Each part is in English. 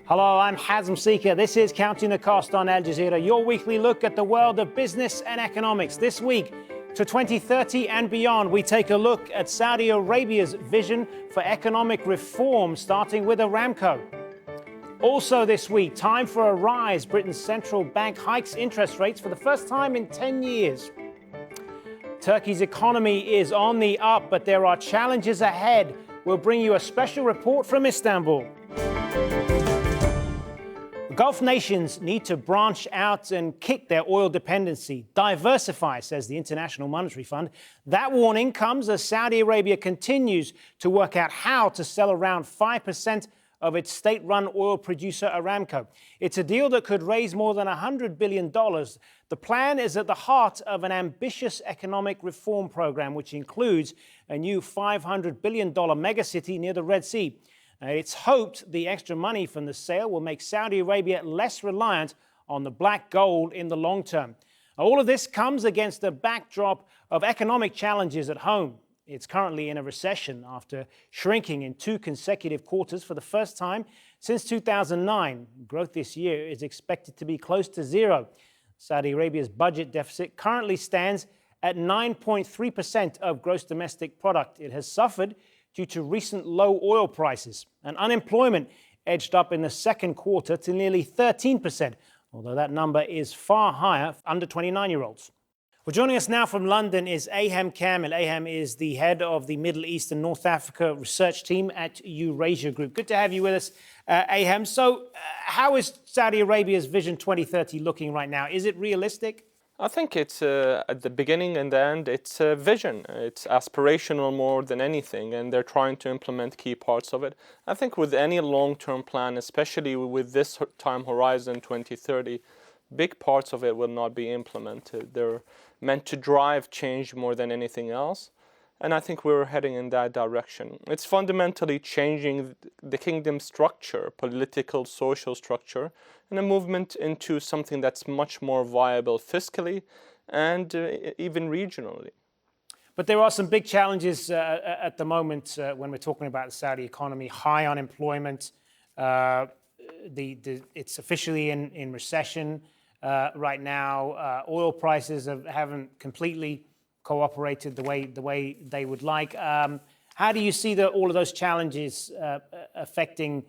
Hello, I'm Hazm Seeker. This is Counting the Cost on Al Jazeera, your weekly look at the world of business and economics. This week, to 2030 and beyond, we take a look at Saudi Arabia's vision for economic reform, starting with Aramco. Also this week, time for a rise. Britain's central bank hikes interest rates for the first time in 10 years. Turkey's economy is on the up, but there are challenges ahead. We'll bring you a special report from Istanbul. Gulf nations need to branch out and kick their oil dependency. Diversify, says the International Monetary Fund. That warning comes as Saudi Arabia continues to work out how to sell around 5% of its state-run oil producer Aramco. It's a deal that could raise more than $100 billion. The plan is at the heart of an ambitious economic reform program, which includes a new $500 billion megacity near the Red Sea. It's hoped the extra money from the sale will make Saudi Arabia less reliant on the black gold in the long term. All of this comes against a backdrop of economic challenges at home. It's currently in a recession after shrinking in 2 consecutive quarters for the first time since 2009. Growth this year is expected to be close to zero. Saudi Arabia's budget deficit currently stands at 9.3% of gross domestic product. It has suffered due to recent low oil prices, and unemployment edged up in the second quarter to nearly 13%, although that number is far higher for under 29-year-olds. Well, joining us now from London is Aham Kamil. Aham is the head of the Middle East and North Africa research team at Eurasia Group. Good to have you with us, Aham. So how is Saudi Arabia's Vision 2030 looking right now? Is it realistic? I think it's at the beginning and the end, it's a vision. It's aspirational more than anything, and they're trying to implement key parts of it. I think with any long-term plan, especially with this time horizon 2030, big parts of it will not be implemented. They're meant to drive change more than anything else, and I think we're heading in that direction. It's fundamentally changing the kingdom structure, political, social structure, and a movement into something that's much more viable fiscally and even regionally. But there are some big challenges at the moment when we're talking about the Saudi economy. High unemployment, it's officially in recession right now. Oil prices haven't completely cooperated the way they would like. How do you see all of those challenges affecting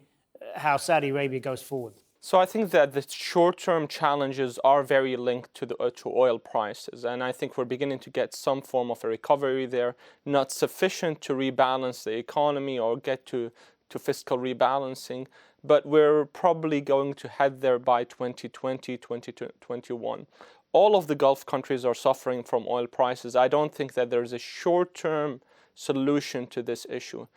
how Saudi Arabia goes forward? So I think that the short-term challenges are very linked to oil prices, and I think we're beginning to get some form of a recovery there, not sufficient to rebalance the economy or get to fiscal rebalancing, but we're probably going to head there by 2020, 2021. All of the Gulf countries are suffering from oil prices. I don't think that there's a short-term solution to this issue.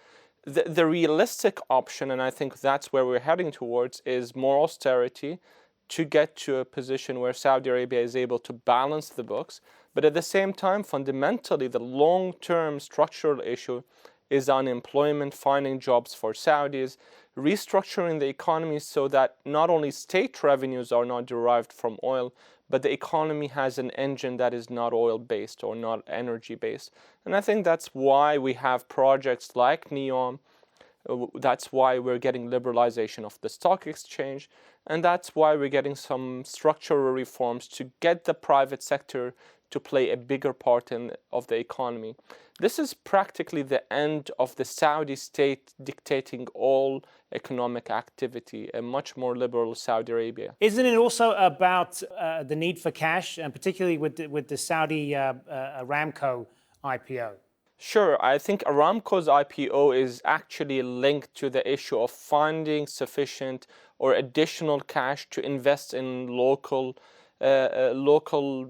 The realistic option, and I think that's where we're heading towards, is more austerity to get to a position where Saudi Arabia is able to balance the books. But at the same time, fundamentally, the long-term structural issue is unemployment, finding jobs for Saudis, restructuring the economy so that not only state revenues are not derived from oil, but the economy has an engine that is not oil-based or not energy-based. And I think that's why we have projects like NEOM. That's why we're getting liberalization of the stock exchange. And that's why we're getting some structural reforms to get the private sector to play a bigger part of the economy. This is practically the end of the Saudi state dictating all economic activity, a much more liberal Saudi Arabia. Isn't it also about the need for cash, and particularly with the Saudi Aramco IPO? Sure, I think Aramco's IPO is actually linked to the issue of finding sufficient or additional cash to invest in local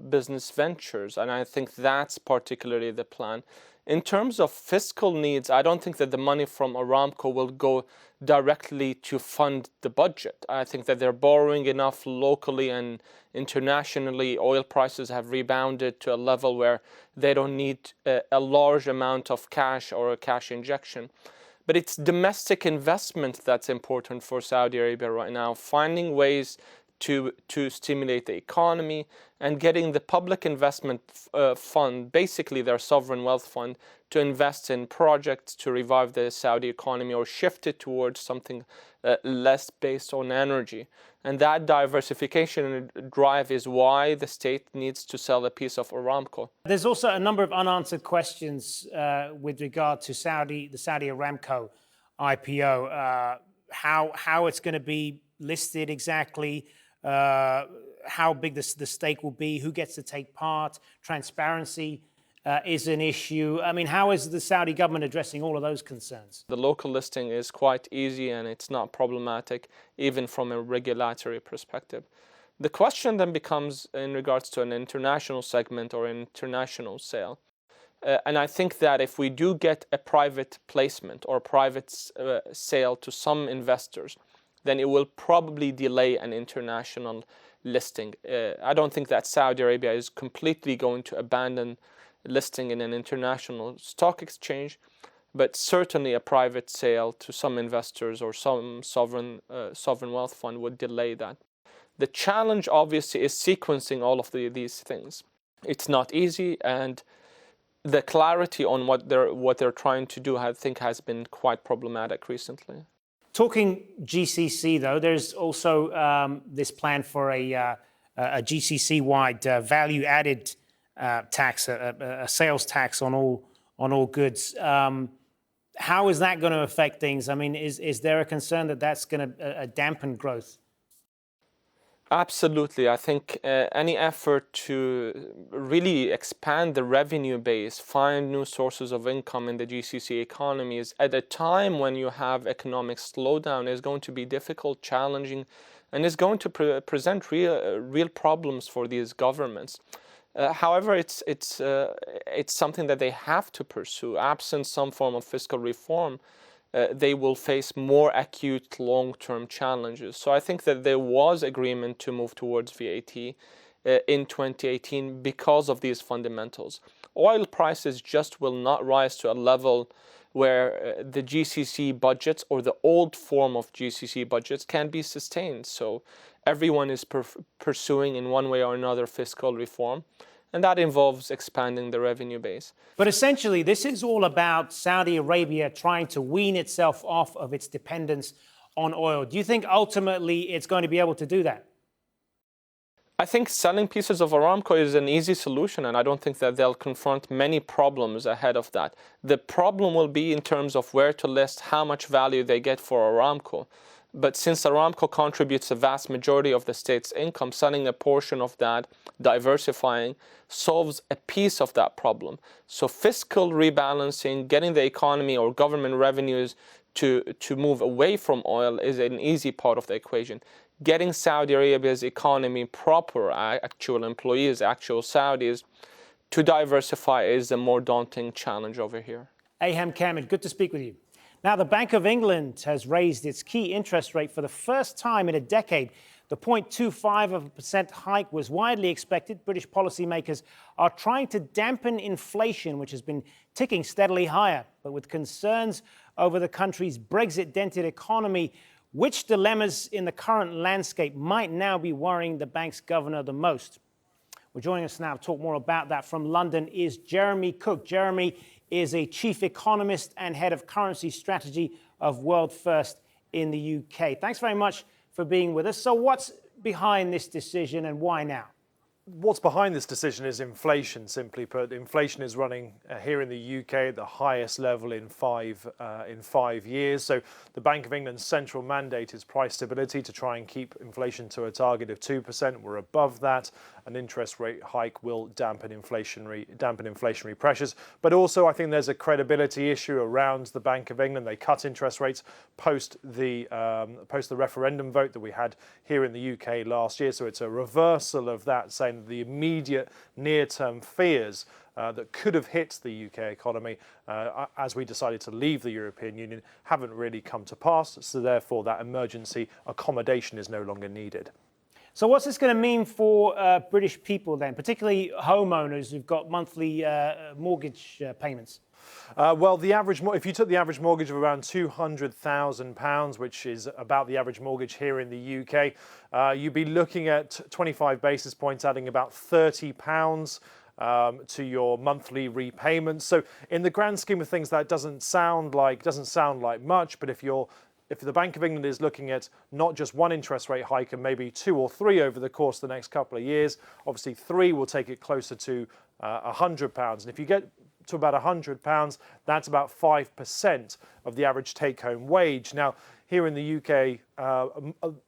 business ventures, and I think that's particularly the plan. In terms of fiscal needs, I don't think that the money from Aramco will go directly to fund the budget. I think that they're borrowing enough locally and internationally. Oil prices have rebounded to a level where they don't need a large amount of cash or a cash injection. But it's domestic investment that's important for Saudi Arabia right now, finding ways to stimulate the economy, and getting the public investment fund, basically their sovereign wealth fund, to invest in projects to revive the Saudi economy or shift it towards something less based on energy. And that diversification drive is why the state needs to sell a piece of Aramco. There's also a number of unanswered questions with regard to the Saudi Aramco IPO, how it's going to be listed exactly, how big the stake will be, who gets to take part, transparency is an issue. I mean, how is the Saudi government addressing all of those concerns? The local listing is quite easy and it's not problematic, even from a regulatory perspective. The question then becomes in regards to an international segment or an international sale. And I think that if we do get a private placement or private sale to some investors, then it will probably delay an international listing. I don't think that Saudi Arabia is completely going to abandon listing in an international stock exchange, but certainly a private sale to some investors or some sovereign wealth fund would delay that. The challenge obviously is sequencing all of these things. It's not easy, and the clarity on what they're trying to do, I think, has been quite problematic recently. Talking GCC, though, there's also this plan for a GCC Wide Value-Added Tax, a sales tax on all goods. How is that going to affect things? I mean, is there a concern that that's going to dampen growth? Absolutely. I think any effort to really expand the revenue base, find new sources of income in the GCC economies at a time when you have economic slowdown is going to be difficult, challenging, and is going to present real problems for these governments. However, it's something that they have to pursue. Absent some form of fiscal reform, they will face more acute long-term challenges. So I think that there was agreement to move towards VAT in 2018 because of these fundamentals. Oil prices just will not rise to a level where the GCC budgets or the old form of GCC budgets can be sustained. So everyone is pursuing in one way or another fiscal reform, and that involves expanding the revenue base. But essentially, this is all about Saudi Arabia trying to wean itself off of its dependence on oil. Do you think ultimately it's going to be able to do that? I think selling pieces of Aramco is an easy solution, and I don't think that they'll confront many problems ahead of that. The problem will be in terms of where to list, how much value they get for Aramco. But since Aramco contributes a vast majority of the state's income, selling a portion of that, diversifying, solves a piece of that problem. So fiscal rebalancing, getting the economy or government revenues to move away from oil is an easy part of the equation. Getting Saudi Arabia's economy proper, actual employees, actual Saudis, to diversify is a more daunting challenge over here. Aham Kamid, good to speak with you. Now, the Bank of England has raised its key interest rate for the first time in a decade. The 0.25% hike was widely expected. British policymakers are trying to dampen inflation, which has been ticking steadily higher. But with concerns over the country's Brexit-dented economy, which dilemmas in the current landscape might now be worrying the bank's governor the most? Well, joining us now to talk more about that from London is Jeremy Cook. Jeremy is a chief economist and head of currency strategy of World First in the UK. Thanks very much for being with us. So what's behind this decision and why now? What's behind this decision is inflation, simply put. Inflation is running here in the UK at the highest level in five years. So the Bank of England's central mandate is price stability, to try and keep inflation to a target of 2%. We're above that. An interest rate hike will dampen inflationary pressures. But also, I think there's a credibility issue around the Bank of England. They cut interest rates post the referendum vote that we had here in the UK last year. So it's a reversal of that, saying the immediate near-term fears that could have hit the UK economy as we decided to leave the European Union haven't really come to pass. So therefore, that emergency accommodation is no longer needed. So what's this going to mean for British people then, particularly homeowners who've got monthly mortgage payments? Well, if you took the average mortgage of around £200,000, which is about the average mortgage here in the UK, you'd be looking at 25 basis points, adding about £30 to your monthly repayments. So, in the grand scheme of things, that doesn't sound like much. But if the Bank of England is looking at not just one interest rate hike and maybe 2 or 3 over the course of the next couple of years, obviously 3 will take it closer to £100. And if you get to about £100, that's about 5% of the average take-home wage. Now, here in the UK,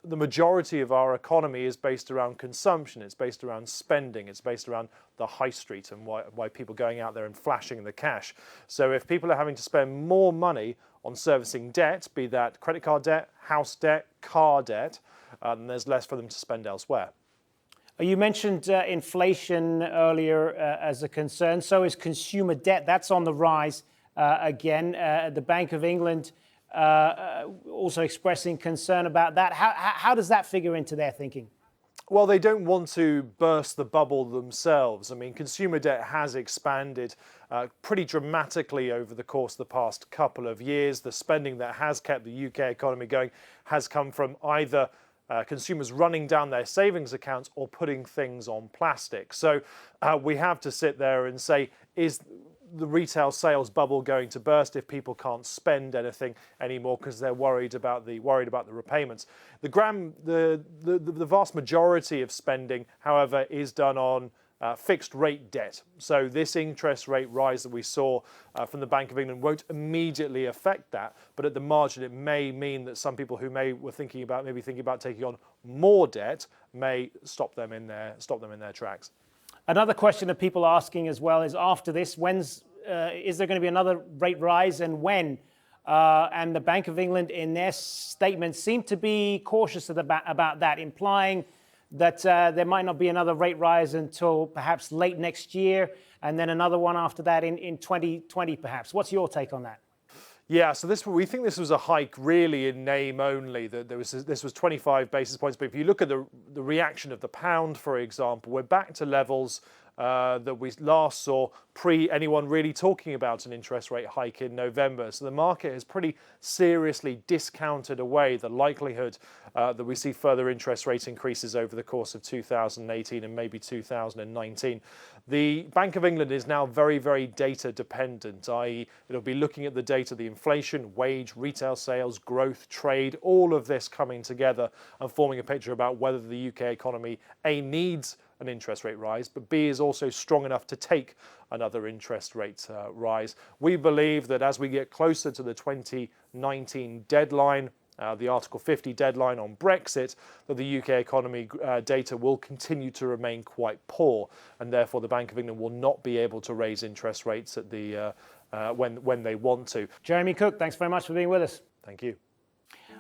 the majority of our economy is based around consumption. It's based around spending. It's based around the high street and why people are going out there and flashing the cash. So if people are having to spend more money on servicing debt, be that credit card debt, house debt, car debt, then there's less for them to spend elsewhere. You mentioned inflation earlier as a concern. So is consumer debt. That's on the rise again. The Bank of England also expressing concern about that. How does that figure into their thinking? Well, they don't want to burst the bubble themselves. I mean, consumer debt has expanded pretty dramatically over the course of the past couple of years. The spending that has kept the UK economy going has come from either consumers running down their savings accounts or putting things on plastic. So we have to sit there and say, is the retail sales bubble going to burst if people can't spend anything anymore because they're worried about the repayments? The vast majority of spending, however, is done on fixed rate debt. So this interest rate rise that we saw from the Bank of England won't immediately affect that, but at the margin it may mean that some people who were thinking about taking on more debt may stop them in their tracks. Another question that people are asking as well is, after this, is there going to be another rate rise and when? And the Bank of England in their statement seemed to be cautious about that, implying that there might not be another rate rise until perhaps late next year, and then another one after that in 2020 perhaps. What's your take on that? Yeah, so we think this was a hike really in name only. This was 25 basis points, but if you look at the reaction of the pound, for example, we're back to levels that we last saw pre anyone really talking about an interest rate hike in November. So the market has pretty seriously discounted away the likelihood that we see further interest rate increases over the course of 2018 and maybe 2019. The Bank of England is now very, very data dependent, i.e. it'll be looking at the data, the inflation, wage, retail sales, growth, trade, all of this coming together and forming a picture about whether the UK economy, A, needs an interest rate rise, but B, is also strong enough to take another interest rate rise. We believe that as we get closer to the 2019 deadline, the Article 50 deadline on Brexit, that the UK economy data will continue to remain quite poor, and therefore the Bank of England will not be able to raise interest rates at when they want to. Jeremy Cook, thanks very much for being with us. Thank you.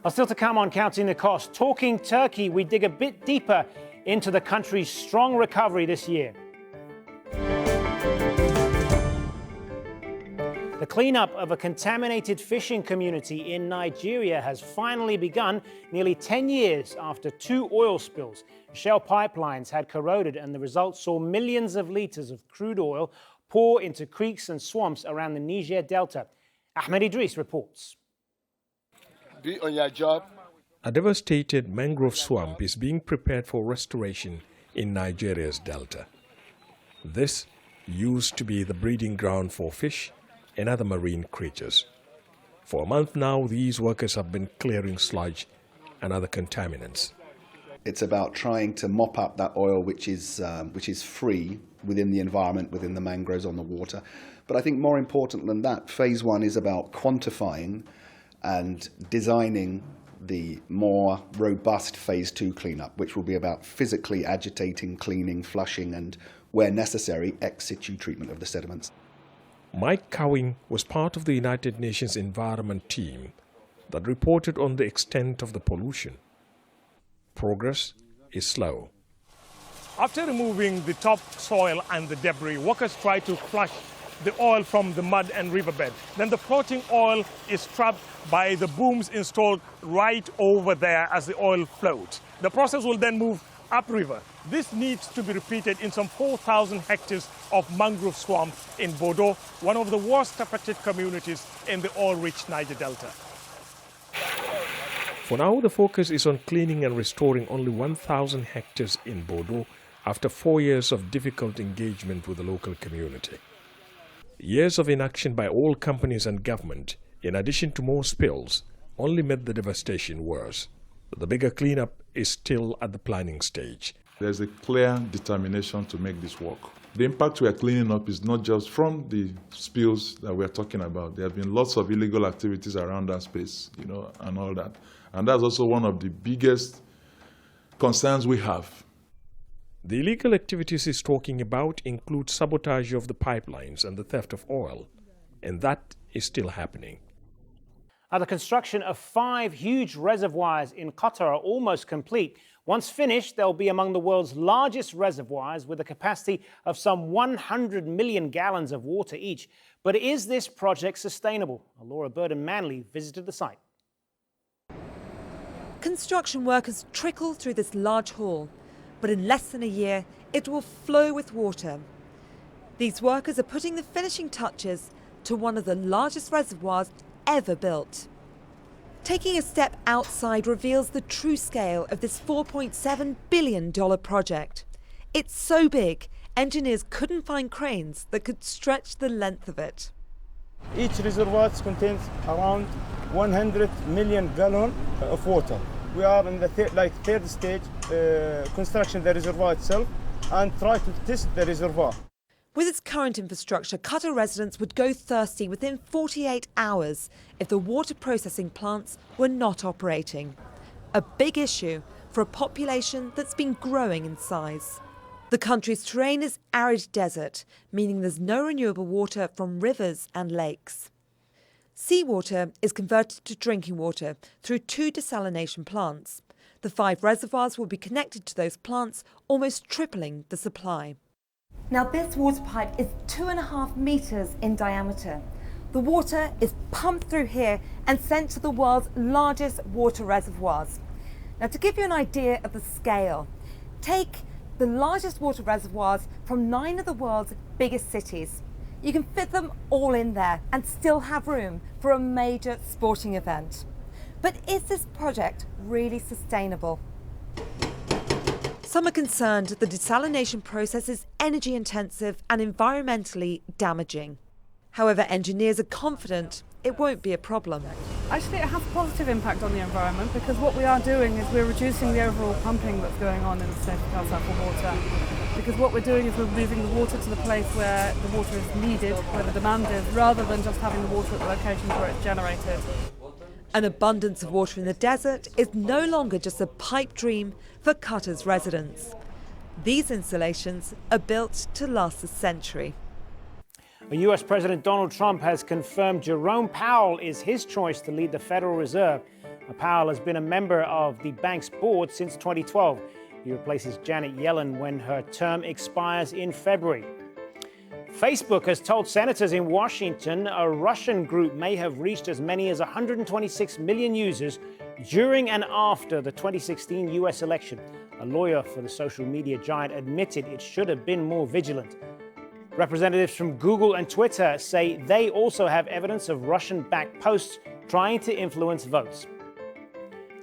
Still to come on Counting the Cost. Talking Turkey, we dig a bit deeper into the country's strong recovery this year. The cleanup of a contaminated fishing community in Nigeria has finally begun nearly 10 years after 2 oil spills. Shell pipelines had corroded, and the result saw millions of litres of crude oil pour into creeks and swamps around the Niger Delta. Ahmed Idris reports. Be on your job. A devastated mangrove swamp is being prepared for restoration in Nigeria's delta. This used to be the breeding ground for fish and other marine creatures. For a month now, these workers have been clearing sludge and other contaminants. It's about trying to mop up that oil which is free within the environment, within the mangroves on the water. But I think more important than that, phase 1 is about quantifying and designing the more robust phase 2 cleanup, which will be about physically agitating, cleaning, flushing, and where necessary, ex situ treatment of the sediments. Mike Cowing was part of the United Nations Environment team that reported on the extent of the pollution. Progress is slow. After removing the topsoil and the debris, workers try to flush the oil from the mud and riverbed. Then the floating oil is trapped by the booms installed right over there as the oil floats. The process will then move upriver. This needs to be repeated in some 4,000 hectares of mangrove swamp in Bodo, one of the worst affected communities in the oil-rich Niger Delta. For now, the focus is on cleaning and restoring only 1,000 hectares in Bodo after 4 years of difficult engagement with the local community. Years of inaction by all companies and government, in addition to more spills, only made the devastation worse. The bigger cleanup is still at the planning stage. There's a clear determination to make this work. The impact we are cleaning up is not just from the spills that we are talking about. There have been lots of illegal activities around that space, and all that. And that's also one of the biggest concerns we have. The illegal activities he's talking about include sabotage of the pipelines and the theft of oil, and that is still happening. The construction of 5 huge reservoirs in Qatar are almost complete. Once finished, they'll be among the world's largest reservoirs with a capacity of some 100 million gallons of water each. But is this project sustainable? Laura Burden-Manley visited the site. Construction workers trickle through this large hall, but in less than a year, it will flow with water. These workers are putting the finishing touches to one of the largest reservoirs ever built. Taking a step outside reveals the true scale of this $4.7 billion project. It's so big, engineers couldn't find cranes that could stretch the length of it. Each reservoir contains around 100 million gallons of water. We are in the third stage construction the reservoir itself and try to test the reservoir. With its current infrastructure, Qatar residents would go thirsty within 48 hours if the water processing plants were not operating. A big issue for a population that's been growing in size. The country's terrain is arid desert, meaning there's no renewable water from rivers and lakes. Seawater is converted to drinking water through 2 desalination plants. The 5 reservoirs will be connected to those plants, almost tripling the supply. Now, this water pipe is 2.5 meters in diameter. The water is pumped through here and sent to the world's largest water reservoirs. Now, to give you an idea of the scale, take the largest water reservoirs from 9 of the world's biggest cities. You can fit them all in there and still have room for a major sporting event. But is this project really sustainable? Some are concerned the desalination process is energy intensive and environmentally damaging. However, engineers are confident it won't be a problem. Actually, it has a positive impact on the environment because what we are doing is we're reducing the overall pumping that's going on in the state of Qatar for water. Because what we're doing is we're moving the water to the place where the water is needed, where the demand is, rather than just having the water at the locations where it's generated. An abundance of water in the desert is no longer just a pipe dream for Qatar's residents. These installations are built to last a century. US President Donald Trump has confirmed Jerome Powell is his choice to lead the Federal Reserve. Powell has been a member of the bank's board since 2012. He replaces Janet Yellen when her term expires in February. Facebook has told senators in Washington a Russian group may have reached as many as 126 million users during and after the 2016 US election. A lawyer for the social media giant admitted it should have been more vigilant. Representatives from Google and Twitter say they also have evidence of Russian-backed posts trying to influence votes.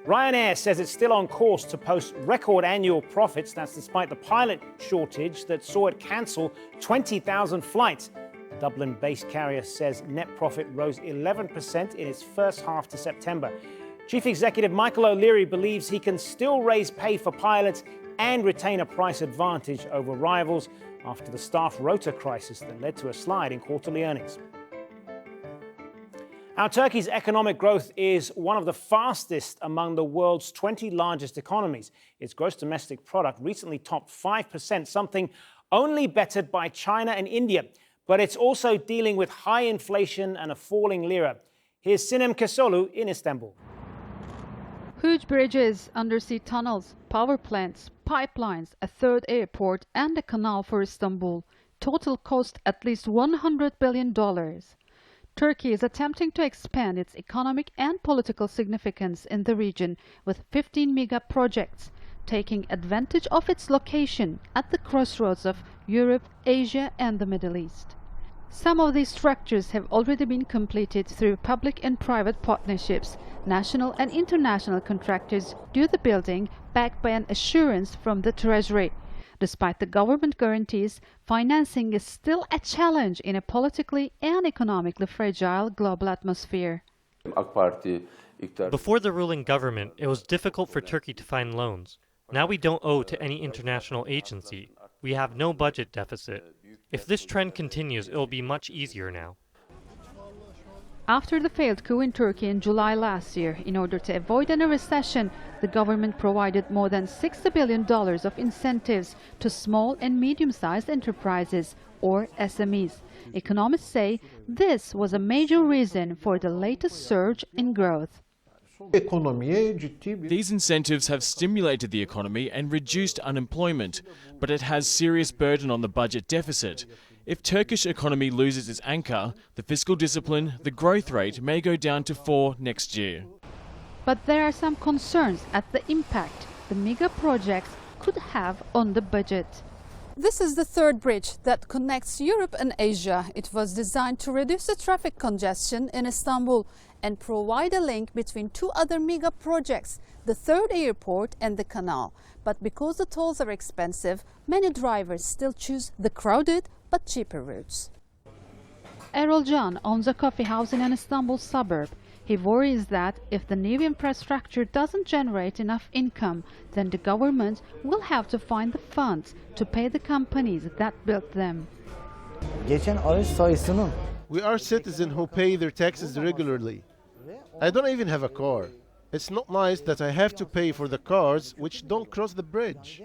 Ryanair says it's still on course to post record annual profits. That's despite the pilot shortage that saw it cancel 20,000 flights. The Dublin-based carrier says net profit rose 11% in its first half to September. Chief Executive Michael O'Leary believes he can still raise pay for pilots and retain a price advantage over rivals after the staff rota crisis that led to a slide in quarterly earnings. Now, Turkey's economic growth is one of the fastest among the world's 20 largest economies. Its gross domestic product recently topped 5%, something only bettered by China and India. But it's also dealing with high inflation and a falling lira. Here's Sinem Kesolu in Istanbul. Huge bridges, undersea tunnels, power plants, pipelines, a third airport and a canal for Istanbul. Total cost at least $100 billion. Turkey is attempting to expand its economic and political significance in the region with 15 mega projects. taking advantage of its location at the crossroads of Europe, Asia and the Middle East. Some of these structures have already been completed through public and private partnerships. National and international contractors do the building, backed by an assurance from the Treasury. Despite the government guarantees, financing is still a challenge in a politically and economically fragile global atmosphere. Before the ruling government, it was difficult for Turkey to find loans. Now we don't owe to any international agency. We have no budget deficit. If this trend continues, it will be much easier now. After the failed coup in Turkey in July last year, in order to avoid any recession, the government provided more than $60 billion of incentives to small and medium-sized enterprises, or SMEs. Economists say this was a major reason for the latest surge in growth. These incentives have stimulated the economy and reduced unemployment, but it has serious burden on the budget deficit. If Turkish economy loses its anchor, the fiscal discipline, the growth rate may go down to 4 next year. But there are some concerns at the impact the mega projects could have on the budget. This is the third bridge that connects Europe and Asia. It was designed to reduce the traffic congestion in Istanbul and provide a link between two other mega projects, the third airport and the canal. But because the tolls are expensive, many drivers still choose the crowded but cheaper routes. Erol Can owns a coffee house in an Istanbul suburb. He worries that if the new infrastructure doesn't generate enough income, then the government will have to find the funds to pay the companies that built them. We are citizens who pay their taxes regularly. I don't even have a car. It's not nice that I have to pay for the cars which don't cross the bridge.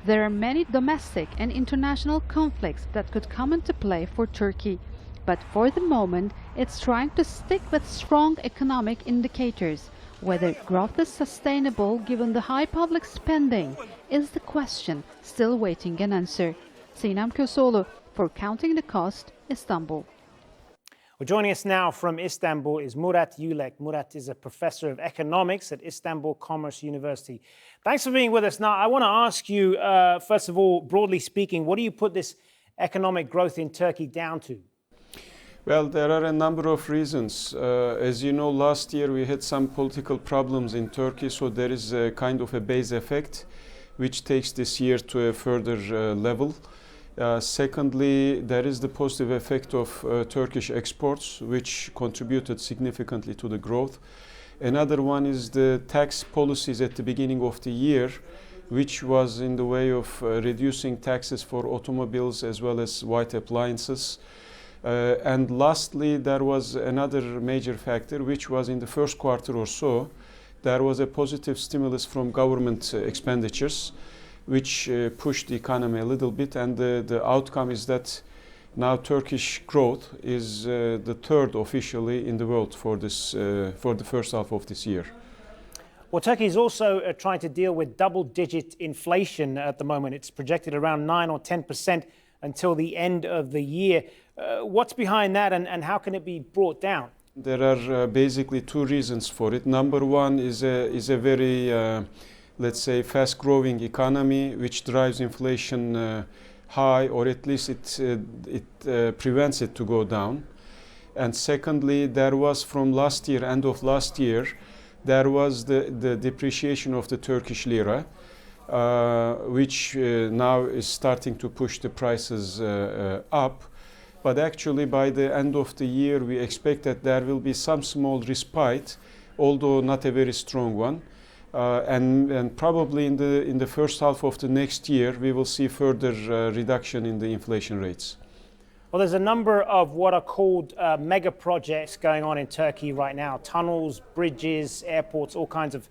There are many domestic and international conflicts that could come into play for Turkey. But for the moment, it's trying to stick with strong economic indicators. Whether growth is sustainable given the high public spending is the question still waiting an answer. Sinem Kösoğlu for Counting the Cost, Istanbul. Well, joining us now from Istanbul is Murat Yülek. Murat is a professor of economics at Istanbul Commerce University. Thanks for being with us. Now, I want to ask you, first of all, broadly speaking, what do you put this economic growth in Turkey down to? Well, there are a number of reasons. As you know, last year we had some political problems in Turkey, so there is a kind of a base effect which takes this year to a further level. Secondly, there is the positive effect of Turkish exports, which contributed significantly to the growth. Another one is the tax policies at the beginning of the year, which was in the way of reducing taxes for automobiles as well as white appliances. And lastly, there was another major factor, which was in the first quarter or so, there was a positive stimulus from government expenditures, which pushed the economy a little bit, and the outcome is that now Turkish growth is the third officially in the world for the first half of this year. Well, Turkey is also trying to deal with double-digit inflation at the moment. It's projected around 9 or 10% until the end of the year. What's behind that, and how can it be brought down? There are basically two reasons for it. Number one is a very let's say, fast-growing economy, which drives inflation high, or at least it prevents it to go down. And secondly, there was from last year, end of last year, there was the depreciation of the Turkish lira, which now is starting to push the prices up. But actually, by the end of the year, we expect that there will be some small respite, although not a very strong one. And probably in the first half of the next year, we will see further reduction in the inflation rates. Well, there's a number of what are called mega projects going on in Turkey right now. Tunnels, bridges, airports, all kinds of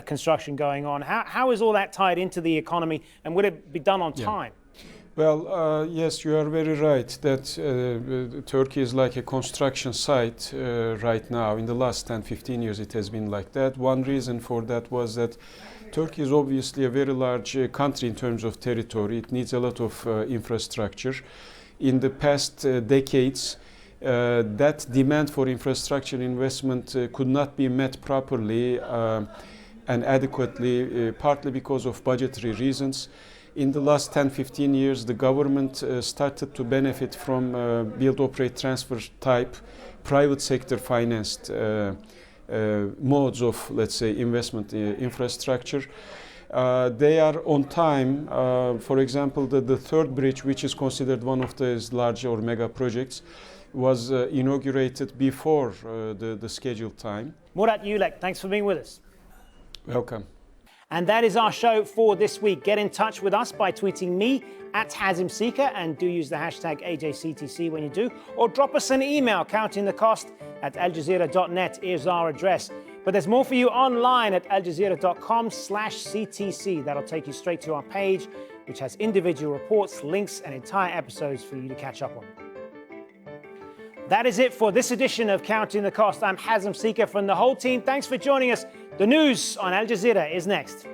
construction going on. How is all that tied into the economy, and will it be done on time? Well, yes, you are very right that Turkey is like a construction site right now. In the last 10-15 years, it has been like that. One reason for that was that Turkey is obviously a very large country in terms of territory. It needs a lot of infrastructure. In the past decades, that demand for infrastructure investment could not be met properly. and adequately, partly because of budgetary reasons. In the last 10-15 years, the government started to benefit from build, operate, transfer type private sector financed modes of, let's say, investment infrastructure. They are on time. For example, the third bridge, which is considered one of those large or mega projects, was inaugurated before the scheduled time. Murat Yulek, thanks for being with us. Welcome. And that is our show for this week. Get in touch with us by tweeting me at Hazim Seeker, and do use the hashtag AJCTC when you do, or drop us an email. Counting the Cost at aljazeera.net is our address. But there's more for you online at aljazeera.com/CTC. That'll take you straight to our page, which has individual reports, links, and entire episodes for you to catch up on. That is it for this edition of Counting the Cost. I'm Hazim Seeker from the whole team. Thanks for joining us. The news on Al Jazeera is next.